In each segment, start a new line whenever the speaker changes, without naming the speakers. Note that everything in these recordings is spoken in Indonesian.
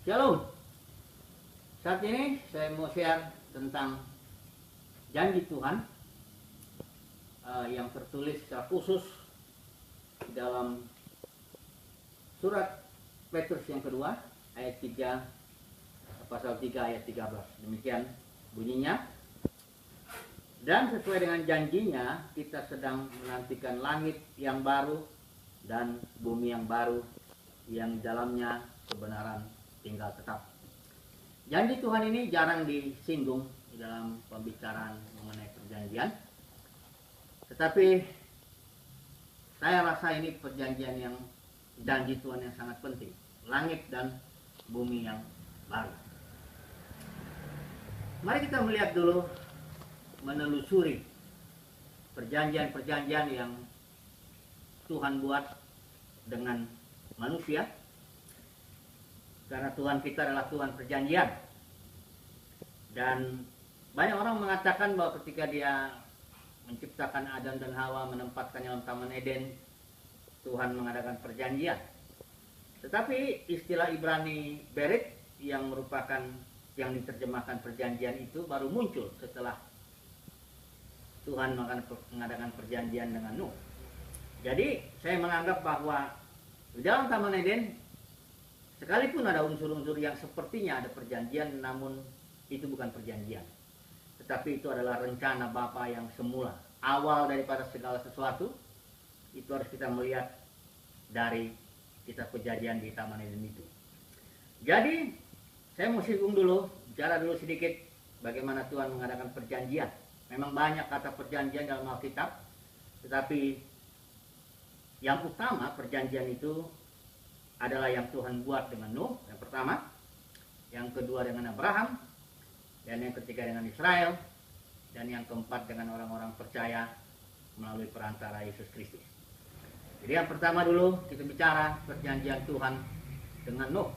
Shalom. Saat ini saya mau share tentang janji Tuhan yang tertulis secara khusus di dalam surat Petrus yang kedua ayat 3 pasal 3 ayat 13. Demikian bunyinya. Dan sesuai dengan janjinya, kita sedang menantikan langit yang baru dan bumi yang baru yang di dalamnya kebenaran tinggal tetap. Janji Tuhan ini jarang disinggung di dalam pembicaraan mengenai perjanjian. Tetapi saya rasa ini perjanjian yang janji Tuhan yang sangat penting. Langit dan bumi yang baru. Mari kita melihat dulu, menelusuri perjanjian-perjanjian yang Tuhan buat dengan manusia. Karena Tuhan kita adalah Tuhan perjanjian. Dan banyak orang mengatakan bahwa ketika Dia menciptakan Adam dan Hawa, menempatkannya dalam Taman Eden, Tuhan mengadakan perjanjian. Tetapi istilah Ibrani berit yang merupakan yang diterjemahkan perjanjian itu baru muncul setelah Tuhan mengadakan perjanjian dengan Nuh. Jadi saya menganggap bahwa di dalam Taman Eden, sekalipun ada unsur-unsur yang sepertinya ada perjanjian, namun itu bukan perjanjian. Tetapi itu adalah rencana Bapa yang semula. Awal daripada segala sesuatu, itu harus kita melihat dari kitab Kejadian di Taman Eden itu. Jadi, saya mau singgung dulu, bicara dulu sedikit bagaimana Tuhan mengadakan perjanjian. Memang banyak kata perjanjian dalam Alkitab, tetapi yang utama perjanjian itu adalah yang Tuhan buat dengan Nuh, yang pertama. Yang kedua dengan Abraham. Dan yang ketiga dengan Israel. Dan yang keempat dengan orang-orang percaya melalui perantara Yesus Kristus. Jadi yang pertama dulu kita bicara perjanjian Tuhan dengan Nuh.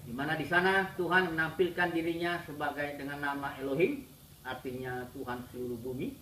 Di mana di sana Tuhan menampilkan dirinya sebagai dengan nama Elohim, artinya Tuhan seluruh bumi.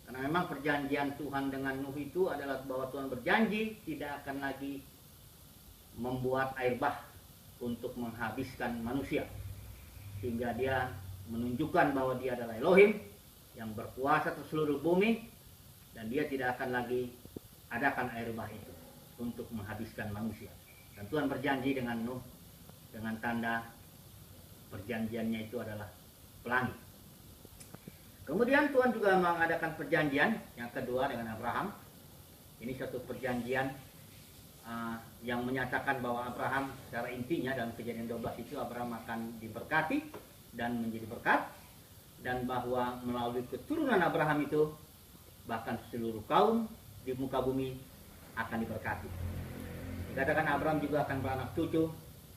Karena memang perjanjian Tuhan dengan Nuh itu adalah bahwa Tuhan berjanji tidak akan lagi membuat air bah untuk menghabiskan manusia, sehingga Dia menunjukkan bahwa Dia adalah Elohim yang berkuasa atas seluruh bumi, dan Dia tidak akan lagi adakan air bah itu untuk menghabiskan manusia. Dan Tuhan berjanji dengan Nuh dengan tanda perjanjiannya itu adalah pelangi. Kemudian Tuhan juga mengadakan perjanjian yang kedua dengan Abraham. Ini satu perjanjian yang menyatakan bahwa Abraham secara intinya dalam Kejadian 12 itu Abraham akan diberkati dan menjadi berkat, dan bahwa melalui keturunan Abraham itu bahkan seluruh kaum di muka bumi akan diberkati. Dikatakan Abraham juga akan beranak cucu,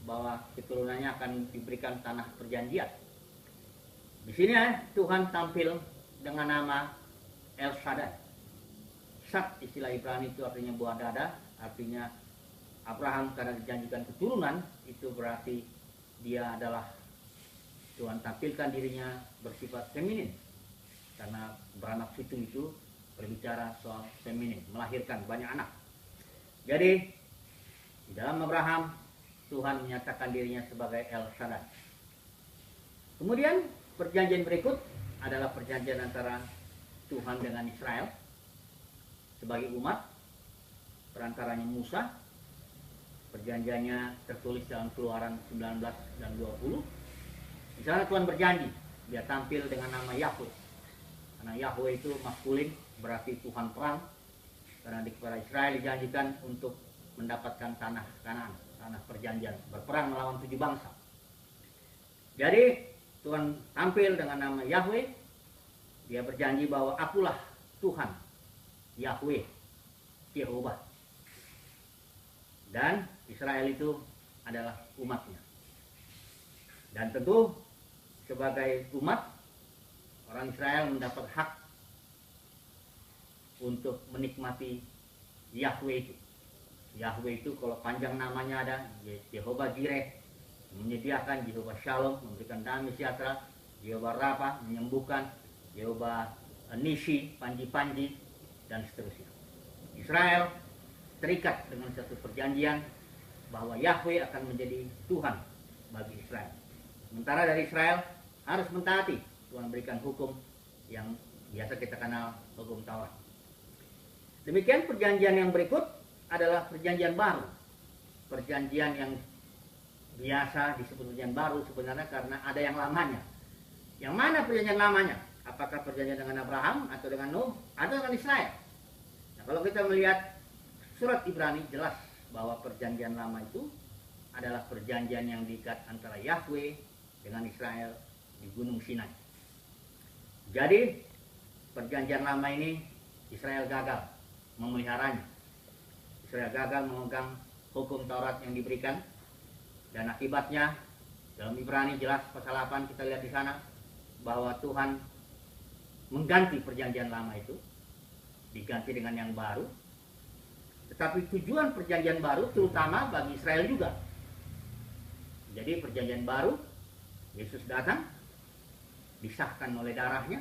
bahwa keturunannya akan diberikan tanah perjanjian. Di sini Tuhan tampil dengan nama El Shaddai. Shad istilah Ibrani itu artinya buah dada, artinya Abraham karena dijanjikan keturunan, itu berarti dia adalah Tuhan tampilkan dirinya bersifat feminin. Karena beranak cucu itu berbicara soal feminin, melahirkan banyak anak. Jadi di dalam Abraham Tuhan menyatakan dirinya sebagai El Shaddai. Kemudian perjanjian berikut adalah perjanjian antara Tuhan dengan Israel sebagai umat, perantaranya Musa. Perjanjiannya tertulis dalam Keluaran 19 dan 20. Di sana Tuhan berjanji, Dia tampil dengan nama Yahweh. Karena Yahweh itu maskulin, berarti Tuhan perang. Karena kepada Israel dijanjikan untuk mendapatkan tanah Kanaan, tanah perjanjian, berperang melawan 7 bangsa. Jadi Tuhan tampil dengan nama Yahweh. Dia berjanji bahwa akulah Tuhan, Yahweh, Jehovah. Dan Israel itu adalah umatnya. Dan tentu sebagai umat, orang Israel mendapat hak untuk menikmati Yahweh itu. Yahweh itu kalau panjang namanya ada Jehovah Jireh, menyediakan, Jehovah Shalom, memberikan damai sejahtera, Jehovah Rafa, menyembuhkan, Jehovah Nisi, panji-panji, dan seterusnya. Israel terikat dengan satu perjanjian bahwa Yahweh akan menjadi Tuhan bagi Israel. Sementara dari Israel harus mentaati Tuhan berikan hukum yang biasa kita kenal hukum Taurat. Demikian perjanjian yang berikut adalah perjanjian baru. Perjanjian yang biasa disebut perjanjian baru sebenarnya karena ada yang lamanya. Yang mana perjanjian lamanya? Apakah perjanjian dengan Abraham atau dengan Nuh atau dengan Israel? Nah, kalau kita melihat surat Ibrani jelas bahwa perjanjian lama itu adalah perjanjian yang diikat antara Yahweh dengan Israel di Gunung Sinai. Jadi perjanjian lama ini Israel gagal memeliharanya. Israel gagal memegang hukum Taurat yang diberikan, dan akibatnya dalam Ibrani jelas pasal 8 kita lihat di sana bahwa Tuhan mengganti perjanjian lama itu, diganti dengan yang baru. Tetapi tujuan perjanjian baru terutama bagi Israel juga. Jadi perjanjian baru, Yesus datang, disahkan oleh darahnya,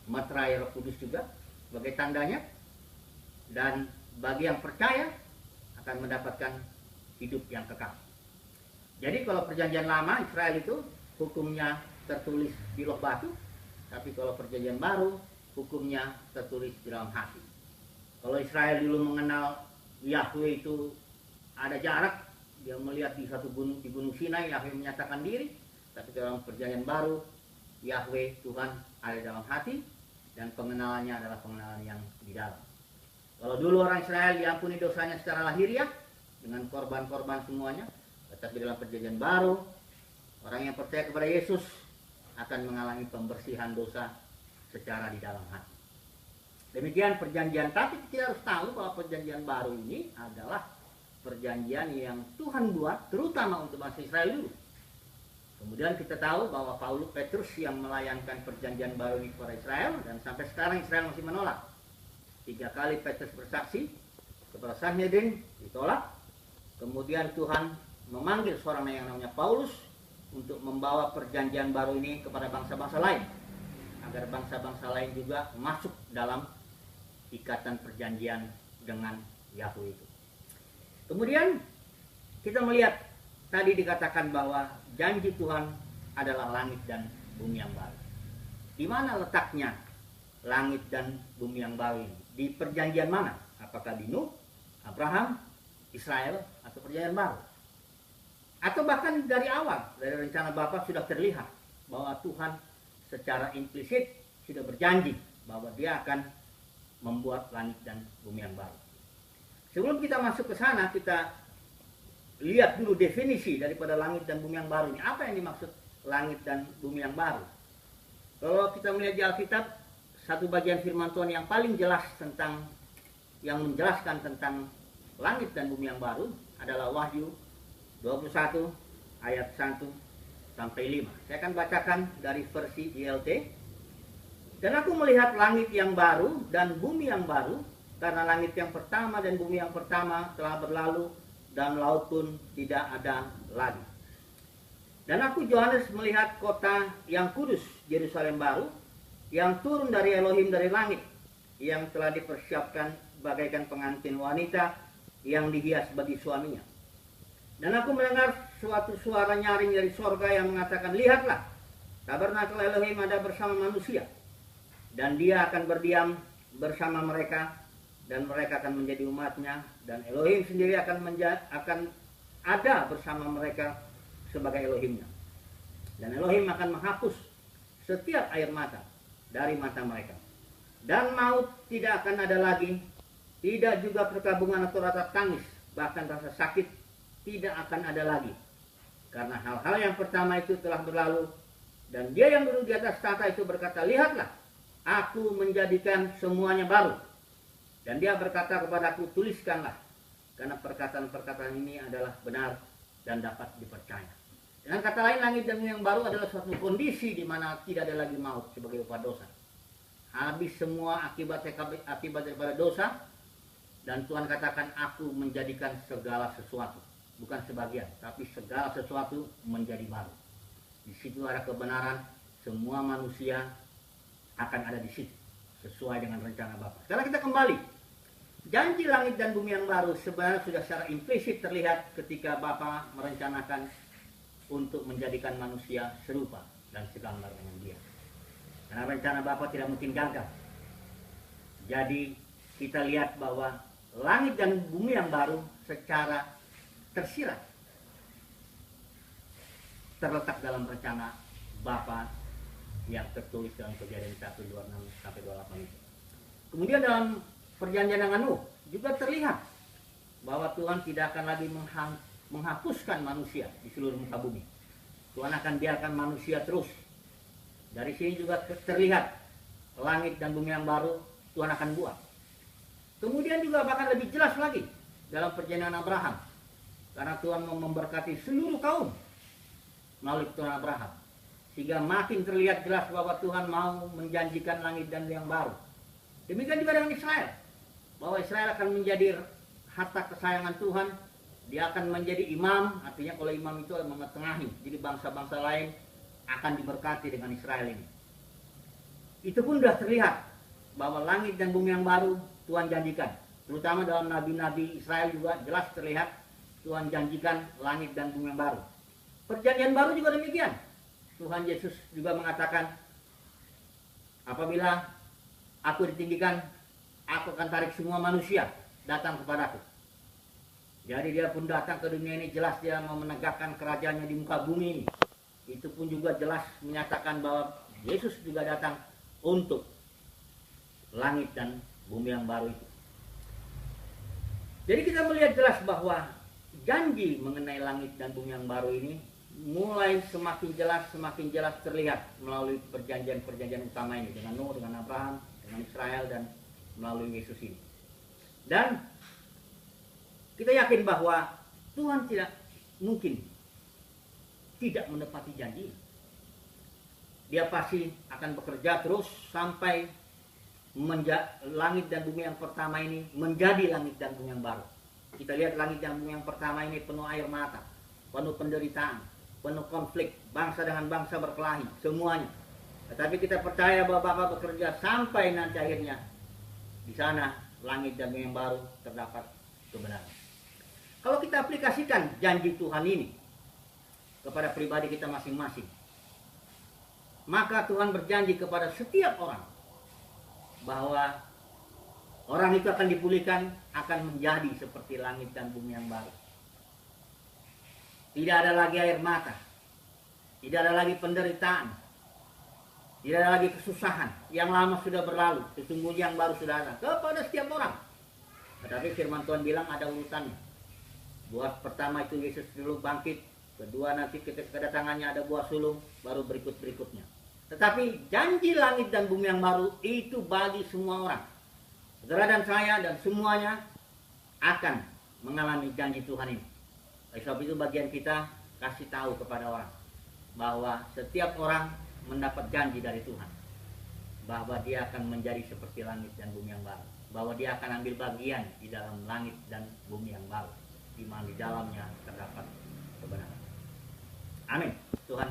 meterai Roh Kudus juga sebagai tandanya, dan bagi yang percaya akan mendapatkan hidup yang kekal. Jadi kalau perjanjian lama Israel itu hukumnya tertulis di loh batu, tapi kalau perjanjian baru hukumnya tertulis di dalam hati. Kalau Israel dulu mengenal Yahweh itu ada jarak, dia melihat di satu gunung, di Gunung Sinai Yahweh menyatakan diri, tapi dalam perjanjian baru Yahweh Tuhan ada dalam hati, dan pengenalannya adalah pengenalan yang di dalam. Kalau dulu orang Israel diampuni dosanya secara lahiriah dengan korban-korban semuanya, tetapi dalam perjanjian baru orang yang percaya kepada Yesus akan mengalami pembersihan dosa secara di dalam hati. Demikian perjanjian, tapi kita harus tahu bahwa perjanjian baru ini adalah perjanjian yang Tuhan buat terutama untuk bangsa Israel dulu. Kemudian kita tahu bahwa Paulus Petrus yang melayangkan perjanjian baru ini kepada Israel, dan sampai sekarang Israel masih menolak. 3 kali Petrus bersaksi kepada Sanhedrin, ditolak. Kemudian Tuhan memanggil seorang yang namanya Paulus untuk membawa perjanjian baru ini kepada bangsa-bangsa lain, agar bangsa-bangsa lain juga masuk dalam ikatan perjanjian dengan Yahweh itu. Kemudian kita melihat tadi dikatakan bahwa janji Tuhan adalah langit dan bumi yang baru. Di mana letaknya langit dan bumi yang baru ini? Di perjanjian mana? Apakah di Nuh, Abraham, Israel, atau perjanjian baru? Atau bahkan dari awal, dari rencana Bapa sudah terlihat bahwa Tuhan secara implisit sudah berjanji bahwa Dia akan membuat langit dan bumi yang baru. Sebelum kita masuk ke sana, kita lihat dulu definisi daripada langit dan bumi yang baru ini. Apa yang dimaksud langit dan bumi yang baru? Kalau kita melihat di Alkitab, satu bagian firman Tuhan yang paling jelas tentang, yang menjelaskan tentang langit dan bumi yang baru adalah Wahyu 21 ayat 1 sampai 5. Saya akan bacakan dari versi ILT. Dan aku melihat langit yang baru dan bumi yang baru, karena langit yang pertama dan bumi yang pertama telah berlalu, dan laut pun tidak ada lagi. Dan aku Yohanes melihat kota yang kudus, Yerusalem baru, yang turun dari Elohim dari langit, yang telah dipersiapkan bagaikan pengantin wanita yang dihias bagi suaminya. Dan aku mendengar suatu suara nyaring dari sorga yang mengatakan, lihatlah, tabernakel Elohim ada bersama manusia, dan Dia akan berdiam bersama mereka, dan mereka akan menjadi umatnya, dan Elohim sendiri akan ada bersama mereka sebagai Elohimnya. Dan Elohim akan menghapus setiap air mata dari mata mereka. Dan maut tidak akan ada lagi, tidak juga perkabungan atau rasa tangis, bahkan rasa sakit tidak akan ada lagi. Karena hal-hal yang pertama itu telah berlalu. Dan Dia yang duduk di atas tahta itu berkata, lihatlah, aku menjadikan semuanya baru. Dan Dia berkata kepadaku, tuliskanlah, karena perkataan-perkataan ini adalah benar dan dapat dipercaya. Dengan kata lain, langit dan bumi yang baru adalah suatu kondisi di mana tidak ada lagi maut sebagai upah dosa. Habis semua akibat daripada dosa, dan Tuhan katakan, aku menjadikan segala sesuatu, bukan sebagian, tapi segala sesuatu menjadi baru. Di situ ada kebenaran, semua manusia akan ada di situ sesuai dengan rencana Bapa. Sekarang kita kembali janji langit dan bumi yang baru sebenarnya sudah secara implisit terlihat ketika Bapa merencanakan untuk menjadikan manusia serupa dan segambar dengan Dia. Karena rencana Bapa tidak mungkin gagal. Jadi kita lihat bahwa langit dan bumi yang baru secara tersirat terletak dalam rencana Bapa yang tertulis dalam Kejadian 1:26 sampai 28 itu. Kemudian dalam perjanjian dengan Nuh juga terlihat bahwa Tuhan tidak akan lagi menghapuskan manusia di seluruh muka bumi. Tuhan akan biarkan manusia terus. Dari sini juga terlihat langit dan bumi yang baru Tuhan akan buat. Kemudian juga bahkan lebih jelas lagi dalam perjanjian Abraham. Karena Tuhan mau memberkati seluruh kaum melalui Tuhan Abraham. Sehingga makin terlihat jelas bahwa Tuhan mau menjanjikan langit dan bumi yang baru. Demikian juga dengan Israel. Bahwa Israel akan menjadi harta kesayangan Tuhan. Dia akan menjadi imam. Artinya kalau imam itu mengatengahi. Jadi bangsa-bangsa lain akan diberkati dengan Israel ini. Itu pun sudah terlihat bahwa langit dan bumi yang baru Tuhan janjikan. Terutama dalam nabi-nabi Israel juga jelas terlihat Tuhan janjikan langit dan bumi yang baru. Perjanjian baru juga demikian. Tuhan Yesus juga mengatakan, apabila aku ditinggikan, aku akan tarik semua manusia datang kepadaku. Jadi dia pun datang ke dunia ini, jelas dia mau menegakkan kerajaannya di muka bumi ini. Itu pun juga jelas menyatakan bahwa Yesus juga datang untuk langit dan bumi yang baru itu. Jadi kita melihat jelas bahwa janji mengenai langit dan bumi yang baru ini mulai semakin jelas terlihat melalui perjanjian-perjanjian utama ini dengan Nuh, dengan Abraham, dengan Israel, dan melalui Yesus ini. Dan kita yakin bahwa Tuhan tidak mungkin tidak menepati janji. Dia pasti akan bekerja terus sampai langit dan bumi yang pertama ini menjadi langit dan bumi yang baru. Kita lihat langit dan bumi yang pertama ini penuh air mata, penuh penderitaan, penuh konflik, bangsa dengan bangsa berkelahi, semuanya. Tetapi kita percaya bahwa Bapa bekerja sampai nanti akhirnya di sana langit dan bumi yang baru terdapat kebenaran. Kalau kita aplikasikan janji Tuhan ini kepada pribadi kita masing-masing, maka Tuhan berjanji kepada setiap orang bahwa orang itu akan dipulihkan, akan menjadi seperti langit dan bumi yang baru. Tidak ada lagi air mata, tidak ada lagi penderitaan, tidak ada lagi kesusahan. Yang lama sudah berlalu, sesungguhnya yang baru sudah ada kepada setiap orang. Tetapi firman Tuhan bilang ada urutannya. Buah pertama itu Yesus dulu bangkit, kedua nanti kedatangannya ada buah sulung, baru berikut-berikutnya. Tetapi janji langit dan bumi yang baru itu bagi semua orang. Saudara dan saya dan semuanya akan mengalami janji Tuhan ini. Oleh sebab itu bagian kita kasih tahu kepada orang bahwa setiap orang mendapat janji dari Tuhan bahwa dia akan menjadi seperti langit dan bumi yang baru, bahwa dia akan ambil bagian di dalam langit dan bumi yang baru, di mana di dalamnya terdapat kebenaran. Amin. Tuhan